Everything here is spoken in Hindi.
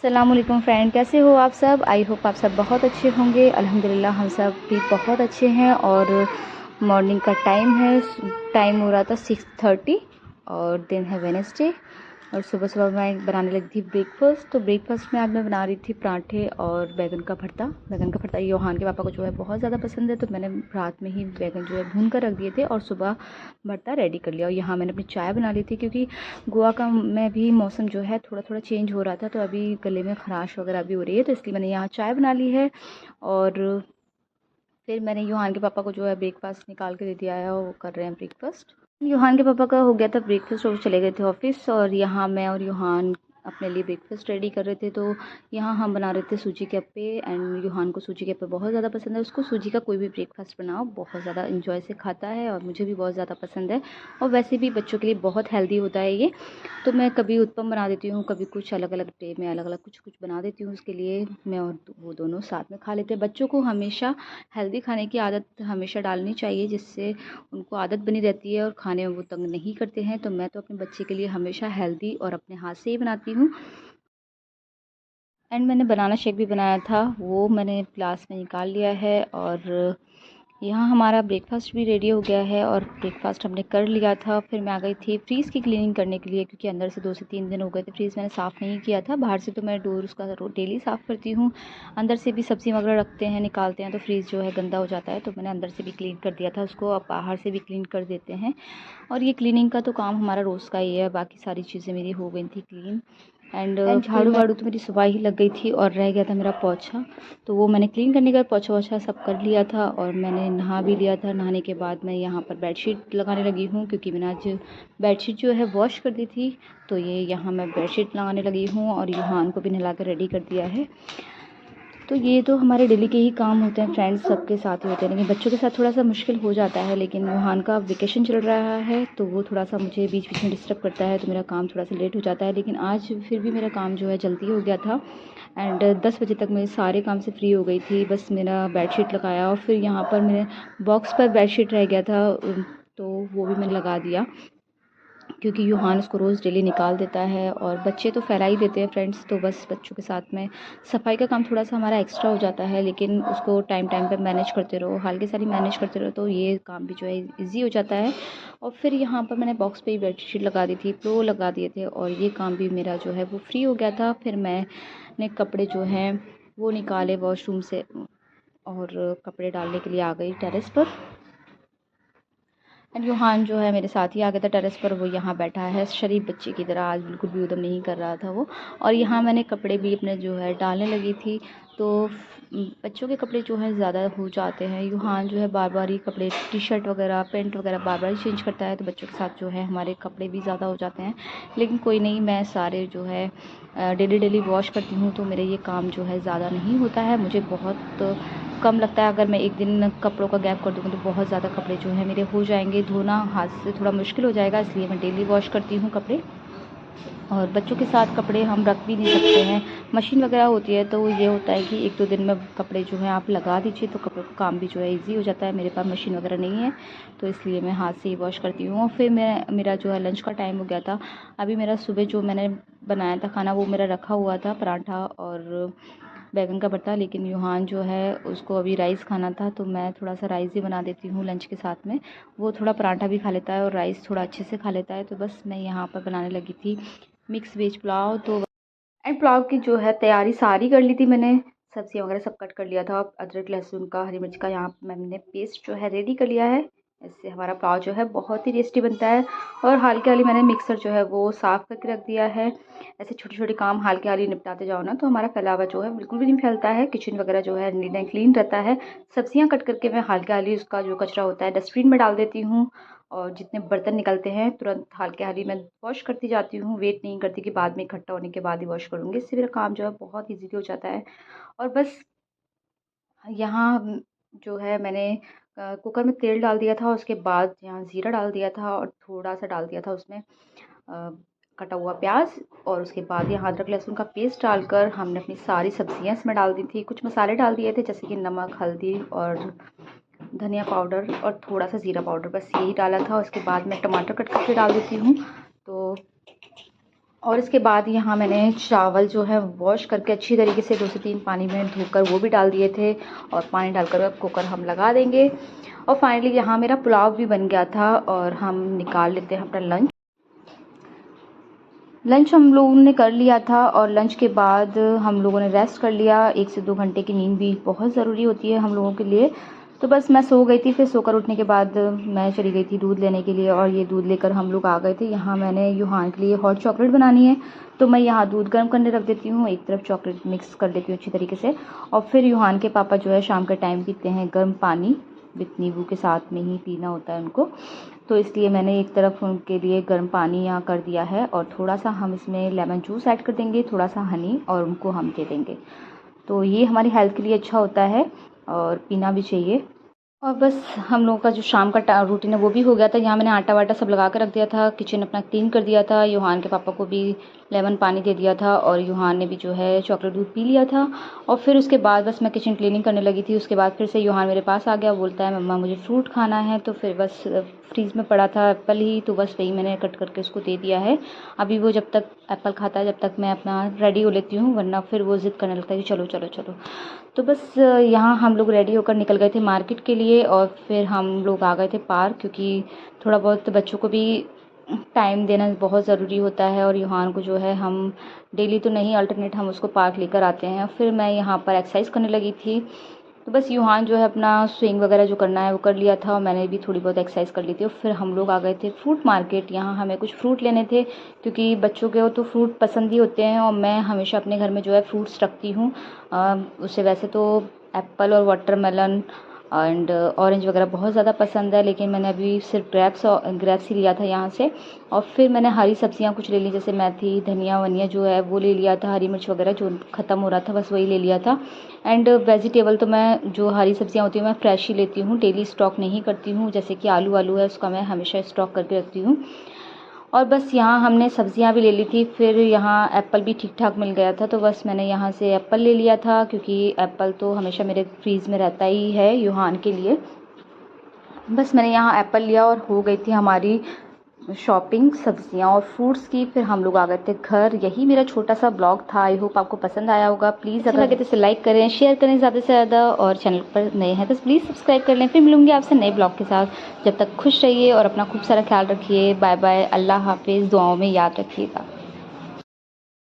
अस्सलामुअलैकुम फ्रेंड, कैसे हो आप सब। आई होप आप सब बहुत अच्छे होंगे। अल्हम्दुलिल्लाह हम सब भी बहुत अच्छे हैं। और मॉर्निंग का टाइम है, टाइम हो रहा था 6:30 और दिन है वेडनेसडे। और सुबह सुबह मैं बनाने लगी थी ब्रेकफास्ट। तो ब्रेकफास्ट में आज मैं बना रही थी पराठे और बैगन का भरता। बैगन का भरता योहान के पापा को जो है बहुत ज़्यादा पसंद है, तो मैंने रात में ही बैगन जो है भून कर रख दिए थे और सुबह भरता रेडी कर लिया। और यहाँ मैंने अपनी चाय बना ली थी, क्योंकि गोवा का में भी मौसम जो है थोड़ा थोड़ा चेंज हो रहा था, तो अभी गले में खराश वगैरह भी हो रही है, तो इसलिए मैंने यहाँ चाय बना ली है। और फिर मैंने यूहान के पापा को जो है ब्रेकफास्ट निकाल के दे दिया है, और वो कर रहे हैं ब्रेकफास्ट। यूहान के पापा का हो गया था ब्रेकफास्ट और वो चले गए थे ऑफिस। और यहाँ मैं और यूहान अपने लिए ब्रेकफास्ट रेडी कर रहे थे। तो यहाँ हम बना रहे थे सूजी के अप्पे। एंड यूहान को सूजी के अप्पे बहुत ज़्यादा पसंद है। उसको सूजी का कोई भी ब्रेकफास्ट बनाओ बहुत ज़्यादा इंजॉय से खाता है, और मुझे भी बहुत ज़्यादा पसंद है। और वैसे भी बच्चों के लिए बहुत हेल्दी होता है ये। तो मैं कभी उत्पम बना देती हूँ, कभी कुछ अलग अलग डे में अलग अलग कुछ कुछ बना देती हूँ उसके लिए। मैं और वो दोनों साथ में खा लेते हैं। बच्चों को हमेशा हेल्दी खाने की आदत हमेशा डालनी चाहिए, जिससे उनको आदत बनी रहती है और खाने में वो तंग नहीं करते हैं। तो मैं तो अपने बच्चे के लिए हमेशा हेल्दी और अपने हाथ से ही बनाती हूँ। एंड मैंने बनाना शेक भी बनाया था, वो मैंने ग्लास में निकाल लिया है। और यहाँ हमारा ब्रेकफास्ट भी रेडी हो गया है, और ब्रेकफास्ट हमने कर लिया था। फिर मैं आ गई थी फ्रीज़ की क्लीनिंग करने के लिए, क्योंकि अंदर से 2 से 3 दिन हो गए थे फ्रीज़ मैंने साफ़ नहीं किया था। बाहर से तो मैं डोर उसका डेली साफ़ करती हूँ, अंदर से भी सब्ज़ी वगैरह रखते हैं निकालते हैं तो फ्रीज़ जो है गंदा हो जाता है। तो मैंने अंदर से भी क्लीन कर दिया था उसको, अब बाहर से भी क्लीन कर देते हैं। और ये क्लीनिंग का तो काम हमारा रोज़ का ही है। बाकी सारी चीज़ें मेरी हो गई थी क्लीन। एंड झाड़ू वाड़ू तो मेरी सुबह ही लग गई थी, और रह गया था मेरा पोछा, तो वो मैंने क्लीन करने के बाद पोछा वोछा सब कर लिया था। और मैंने नहा भी लिया था। नहाने के बाद मैं यहाँ पर बेडशीट लगाने लगी हूँ, क्योंकि मैंने आज बेडशीट जो है वॉश कर दी थी। तो ये यहाँ मैं बेडशीट लगाने लगी हूँ, और यूहान को भी नहला कर रेडी कर दिया है। तो ये तो हमारे डेली के ही काम होते हैं फ्रेंड्स, सबके साथ ही होते हैं। लेकिन बच्चों के साथ थोड़ा सा मुश्किल हो जाता है। लेकिन यूहान का वेकेशन चल रहा है, तो वो थोड़ा सा मुझे बीच बीच में डिस्टर्ब करता है, तो मेरा काम थोड़ा सा लेट हो जाता है। लेकिन आज फिर भी मेरा काम जो है जल्दी हो गया था। एंड 10 बजे तक मैं सारे काम से फ्री हो गई थी। बस मेरा बेडशीट लगाया, और फिर यहाँ पर मेरे बॉक्स पर बेडशीट रह गया था, तो वो भी मैंने लगा दिया, क्योंकि यूहान उसको रोज़ डेली निकाल देता है। और बच्चे तो फैला ही देते हैं फ्रेंड्स, तो बस बच्चों के साथ में सफाई का काम थोड़ा सा हमारा एक्स्ट्रा हो जाता है। लेकिन उसको टाइम टाइम पे मैनेज करते रहो, हल्के सारी मैनेज करते रहो, तो ये काम भी जो है ईजी हो जाता है। और फिर यहाँ पर मैंने बॉक्स पे ही बेडशीट लगा दी थी, प्लो लगा दिए थे, और ये काम भी मेरा जो है वो फ्री हो गया था। फिर मैंने कपड़े जो हैं वो निकाले वॉशरूम से, और कपड़े डालने के लिए आ गई टेरेस पर। एंड यूहान जो है मेरे साथ ही आ गया था टेरेस पर। वो यहाँ बैठा है शरीफ बच्चे की तरह, आज बिल्कुल भी उधम नहीं कर रहा था वो। और यहाँ मैंने कपड़े भी अपने जो है डालने लगी थी। तो बच्चों के कपड़े जो है ज़्यादा हो जाते हैं। यूहान जो है बार बार ही कपड़े टी शर्ट वगैरह पैंट वगैरह बार बार ही चेंज करता है, तो बच्चों के साथ जो है हमारे कपड़े भी ज़्यादा हो जाते हैं। लेकिन कोई नहीं, मैं सारे जो है डेली डेली वॉश करती हूँ, तो मेरे ये काम जो है ज़्यादा नहीं होता है। मुझे बहुत कम लगता है, अगर मैं एक दिन कपड़ों का गैप कर दूँगी तो बहुत ज़्यादा कपड़े जो है मेरे हो जाएंगे। धोना हाथ से थोड़ा मुश्किल हो जाएगा, इसलिए मैं डेली वॉश करती हूँ कपड़े। और बच्चों के साथ कपड़े हम रख भी नहीं सकते हैं, मशीन वगैरह होती है, तो ये होता है कि 1-2 दिन में कपड़े जो हैं आप लगा दीजिए, तो कपड़ों का काम भी जो है ईज़ी हो जाता है। मेरे पास मशीन वगैरह नहीं है, तो इसलिए मैं हाथ से ही वॉश करती हूँ। और फिर मेरा जो है लंच का टाइम हो गया था। अभी मेरा सुबह जो मैंने बनाया था खाना, वो मेरा रखा हुआ था पराठा और बैगन का भरता। लेकिन यूहान जो है उसको अभी राइस खाना था, तो मैं थोड़ा सा राइस ही बना देती हूँ लंच के साथ में। वो थोड़ा पराठा भी खा लेता है और राइस थोड़ा अच्छे से खा लेता है। तो बस मैं यहाँ पर बनाने लगी थी मिक्स वेज पुलाव। तो एंड पुलाव की जो है तैयारी सारी कर ली थी मैंने, सब्जियाँ वगैरह सब कट कर लिया था। अदरक लहसुन का, हरी मिर्च का यहाँ मैंने पेस्ट जो है रेडी कर लिया है। इससे हमारा पुलाव जो है बहुत ही टेस्टी बनता है। और हाल के हाल मैंने मिक्सर जो है वो साफ़ करके रख दिया है। ऐसे छोटे छोटे काम हाल के हाल निपटाते जाओ ना, तो हमारा फैलावा जो है बिल्कुल भी नहीं फैलता है। किचन वगैरह जो है नीट एंड क्लीन रहता है। सब्जियाँ कट करके मैं हाल के हाल उसका जो कचरा होता है डस्टबिन में डाल देती हूँ। और जितने बर्तन निकलते हैं तुरंत हाल के हाल मैं वॉश करती जाती हूँ, वेट नहीं करती कि बाद में इकट्ठा होने के बाद ही वॉश करूँगी। इससे मेरा काम जो है बहुत ईज़िली हो जाता है। और बस यहाँ जो है मैंने कुकर में तेल डाल दिया था, उसके बाद यहाँ ज़ीरा डाल दिया था, और थोड़ा-सा डाल दिया था उसमें कटा हुआ प्याज। और उसके बाद यहाँ अदरक लहसुन का पेस्ट डालकर हमने अपनी सारी सब्जियाँ इसमें डाल दी थी। कुछ मसाले डाल दिए थे, जैसे कि नमक, हल्दी और धनिया पाउडर और थोड़ा-सा ज़ीरा पाउडर, बस यही डाला था। उसके बाद मैं टमाटर कट करके डाल देती हूँ। तो और इसके बाद यहाँ मैंने चावल जो है वॉश करके अच्छी तरीके से 2 से 3 पानी में धोकर वो भी डाल दिए थे और पानी डालकर अब कुकर हम लगा देंगे। और फाइनली यहाँ मेरा पुलाव भी बन गया था और हम निकाल लेते हैं अपना लंच हम लोगों ने कर लिया था। और लंच के बाद हम लोगों ने रेस्ट कर लिया। 1 से 2 घंटे की नींद भी बहुत ज़रूरी होती है हम लोगों के लिए। तो बस मैं सो गई थी। फिर सोकर उठने के बाद मैं चली गई थी दूध लेने के लिए और ये दूध लेकर हम लोग आ गए थे। यहाँ मैंने यूहान के लिए हॉट चॉकलेट बनानी है, तो मैं यहाँ दूध गर्म करने रख देती हूँ। एक तरफ चॉकलेट मिक्स कर लेती हूँ अच्छी तरीके से और फिर यूहान के पापा जो है शाम के टाइम पीते हैं गर्म पानी, विथ नींबू के साथ में ही पीना होता है उनको। तो इसलिए मैंने एक तरफ उनके लिए गर्म पानी यहाँ कर दिया है और थोड़ा सा हम इसमें लेमन जूस ऐड कर देंगे, थोड़ा सा हनी, और उनको हम दे देंगे। तो ये हमारी हेल्थ के लिए अच्छा होता है और पीना भी चाहिए। और बस हम लोगों का जो शाम का रूटीन है वो भी हो गया था। यहाँ मैंने आटा वाटा सब लगा कर रख दिया था, किचन अपना क्लीन कर दिया था। यूहान के पापा को भी लेमन पानी दे दिया था और यूहान ने भी जो है चॉकलेट दूध पी लिया था। और फिर उसके बाद बस मैं किचन क्लीनिंग करने लगी थी। उसके बाद फिर से यूहान मेरे पास आ गया, बोलता है मम्मा मुझे फ्रूट खाना है। तो फिर बस फ्रीज़ में पड़ा था एप्पल ही, तो बस वही मैंने कट करके उसको दे दिया है। अभी वो जब तक एप्पल खाता है जब तक मैं अपना रेडी हो लेती हूँ, वरना फिर वो ज़िद करने लगता है कि चलो चलो चलो। तो बस यहाँ हम लोग रेडी होकर निकल गए थे मार्केट के लिए और फिर हम लोग आ गए थे पार्क, क्योंकि थोड़ा बहुत बच्चों को भी टाइम देना बहुत ज़रूरी होता है। और यूहान को जो है हम डेली तो नहीं, अल्टरनेट हम उसको पार्क लेकर आते हैं। फिर मैं यहाँ पर एक्सरसाइज करने लगी थी। तो बस यूहान जो है अपना स्विंग वगैरह जो करना है वो कर लिया था और मैंने भी थोड़ी बहुत एक्सरसाइज कर ली थी। और फिर हम लोग आ गए थे फ्रूट मार्केट। यहाँ हमें कुछ फ्रूट लेने थे, क्योंकि बच्चों के तो फ्रूट पसंद ही होते हैं और मैं हमेशा अपने घर में जो है फ्रूट्स रखती हूँ। उसे वैसे तो एप्पल और वाटरमेलन एंड ऑरेंज वगैरह बहुत ज़्यादा पसंद है, लेकिन मैंने अभी सिर्फ ग्रेप्स ही लिया था यहाँ से। और फिर मैंने हरी सब्जियाँ कुछ ले ली, जैसे मेथी, धनिया वनिया जो है वो ले लिया था, हरी मिर्च वगैरह जो ख़त्म हो रहा था बस वही ले लिया था। एंड वेजिटेबल तो मैं जो हरी सब्जियाँ होती हैं मैं फ़्रेश ही लेती हूँ, डेली स्टॉक नहीं करती हूँ। जैसे कि आलू है उसका मैं हमेशा स्टॉक करके रखती हूँ। और बस यहाँ हमने सब्जियाँ भी ले ली थी। फिर यहाँ एप्पल भी ठीक ठाक मिल गया था, तो बस मैंने यहाँ से एप्पल ले लिया था, क्योंकि एप्पल तो हमेशा मेरे फ्रीज़ में रहता ही है यूहान के लिए। बस मैंने यहाँ एप्पल लिया और हो गई थी हमारी शॉपिंग सब्जियाँ और फ्रूट्स की। फिर हम लोग आ गए थे घर। यही मेरा छोटा सा ब्लॉग था। आई होप आपको पसंद आया होगा। प्लीज़ अगर लगे तो इसे लाइक करें, शेयर करें ज़्यादा से ज़्यादा, और चैनल पर नए हैं तो प्लीज़ सब्सक्राइब कर लें। फिर मिलूंगी आपसे नए ब्लॉग के साथ। जब तक खुश रहिए और अपना खूब सारा ख्याल रखिए। बाय बाय, अल्लाह हाफिज़, दुआओं में याद रखिएगा।